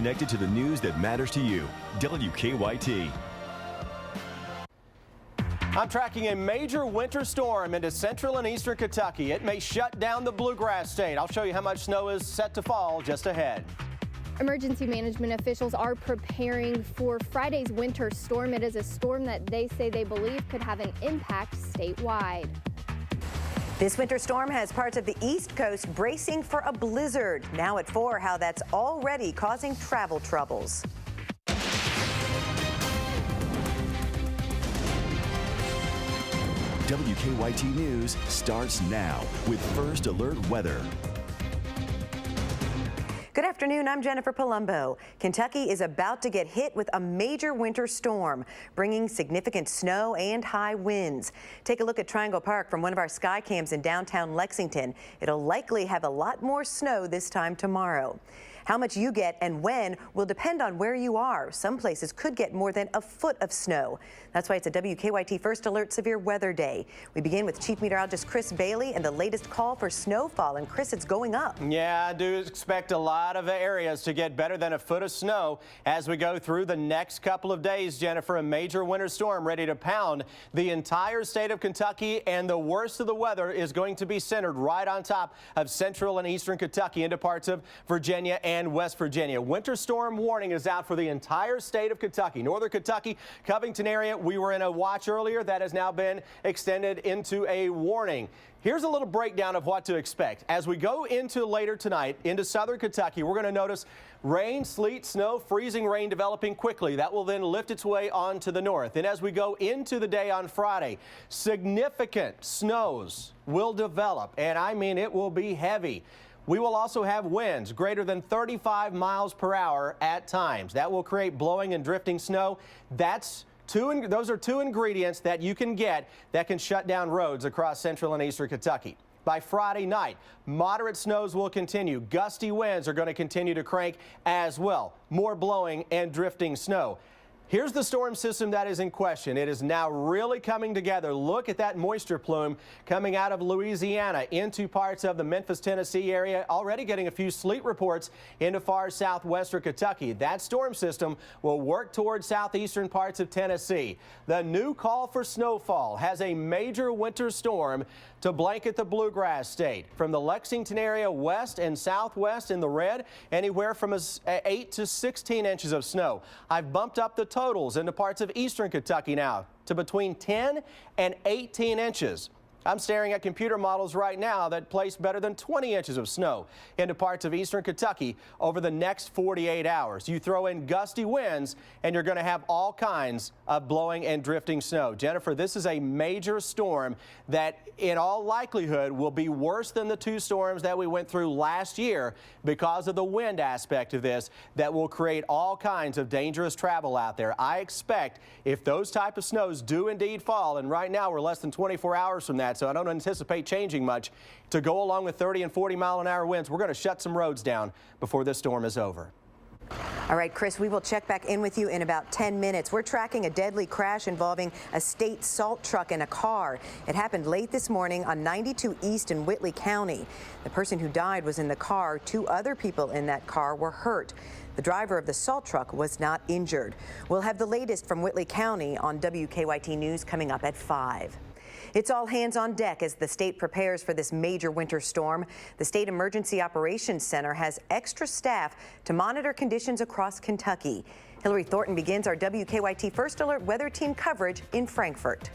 Connected to the news that matters to you. WKYT. I'm tracking a major winter storm into central and eastern Kentucky. It may shut down the bluegrass state. I'll show you how much snow is set to fall just ahead. Emergency management officials are preparing for Friday's winter storm. It is a storm that they say they believe could have an impact statewide. This winter storm has parts of the East Coast bracing for a blizzard. Now at 4, how that's already causing travel troubles. WKYT News starts now with First Alert Weather. Good afternoon, I'm Jennifer Palumbo. Kentucky is about to get hit with a major winter storm, bringing significant snow and high winds. Take a look at Triangle Park from one of our sky cams in downtown Lexington. It'll likely have a lot more snow this time tomorrow. How much you get and when will depend on where you are. Some places could get more than a foot of snow. That's why it's a WKYT First Alert Severe Weather Day. We begin with Chief Meteorologist Chris Bailey and the latest call for snowfall. And Chris, it's going up. Yeah, I do expect a lot of areas to get better than a foot of snow as we go through the next couple of days, Jennifer. A major winter storm ready to pound the entire state of Kentucky, and the worst of the weather is going to be centered right on top of central and eastern Kentucky into parts of Virginia and West Virginia. Winter storm warning is out for the entire state of Kentucky. Northern Kentucky, Covington area, we were in a watch earlier that has now been extended into a warning. Here's a little breakdown of what to expect. As we go into later tonight into southern Kentucky, we're going to notice rain, sleet, snow, freezing rain developing quickly. That will then lift its way onto the north. And as we go into the day on Friday, significant snows will develop, and I mean it will be heavy. We will also have winds greater than 35 miles per hour at times. That will create blowing and drifting snow. Those are two ingredients that you can get that can shut down roads across central and eastern Kentucky. By Friday night, moderate snows will continue. Gusty winds are going to continue to crank as well. More blowing and drifting snow. Here's the storm system that is in question. It is now really coming together. Look at that moisture plume coming out of Louisiana into parts of the Memphis, Tennessee area. Already getting a few sleet reports into far southwestern Kentucky. That storm system will work towards southeastern parts of Tennessee. The new call for snowfall has a major winter storm to blanket the bluegrass state. From the Lexington area west and southwest in the red, anywhere from 8 to 16 inches of snow. I've bumped up the totals into parts of eastern Kentucky now to between 10 and 18 inches. I'm staring at computer models right now that place better than 20 inches of snow into parts of eastern Kentucky over the next 48 hours. You throw in gusty winds and you're going to have all kinds of blowing and drifting snow. Jennifer, this is a major storm that in all likelihood will be worse than the two storms that we went through last year because of the wind aspect of this that will create all kinds of dangerous travel out there. I expect if those type of snows do indeed fall, and right now we're less than 24 hours from that, so I don't anticipate changing much, to go along with 30 and 40 mile an hour winds, we're going to shut some roads down before this storm is over. All right, Chris, we will check back in with you in about 10 minutes. We're tracking a deadly crash involving a state salt truck and a car. It happened late this morning on 92 East in Whitley County. The person who died was in the car. 2 other people in that car were hurt. The driver of the salt truck was not injured. We'll have the latest from Whitley County on WKYT News coming up at 5. It's all hands on deck as the state prepares for this major winter storm. The State Emergency Operations Center has extra staff to monitor conditions across Kentucky. Hillary Thornton begins our WKYT First Alert Weather Team coverage in Frankfort.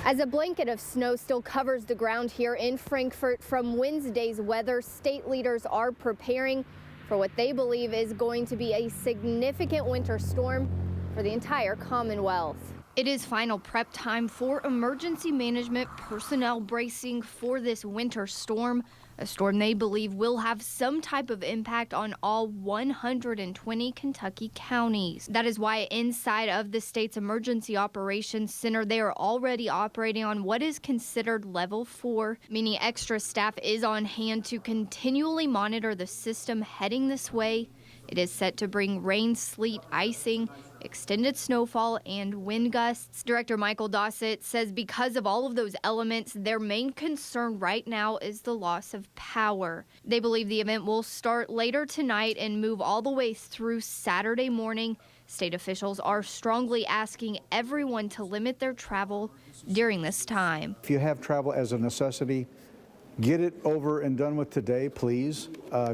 As a blanket of snow still covers the ground here in Frankfort from Wednesday's weather, state leaders are preparing for what they believe is going to be a significant winter storm for the entire Commonwealth. It is final prep time for emergency management personnel bracing for this winter storm, a storm they believe will have some type of impact on all 120 Kentucky counties. That is why inside of the state's Emergency Operations Center, they are already operating on what is considered level 4, meaning extra staff is on hand to continually monitor the system heading this way. It is set to bring rain, sleet, icing, extended snowfall, and wind gusts. Director Michael Dossett says because of all of those elements, their main concern right now is the loss of power. They believe the event will start later tonight and move all the way through Saturday morning. State officials are strongly asking everyone to limit their travel during this time. If you have travel as a necessity, get it over and done with today, please.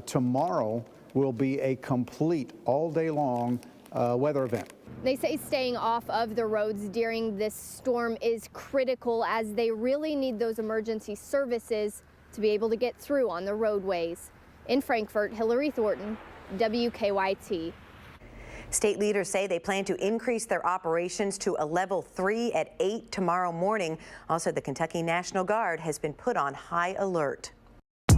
Tomorrow will be a complete all day long weather event. They say staying off of the roads during this storm is critical as they really need those emergency services to be able to get through on the roadways. In Frankfort, Hillary Thornton, WKYT. State leaders say they plan to increase their operations to a level 3 at 8 tomorrow morning. Also, the Kentucky National Guard has been put on high alert.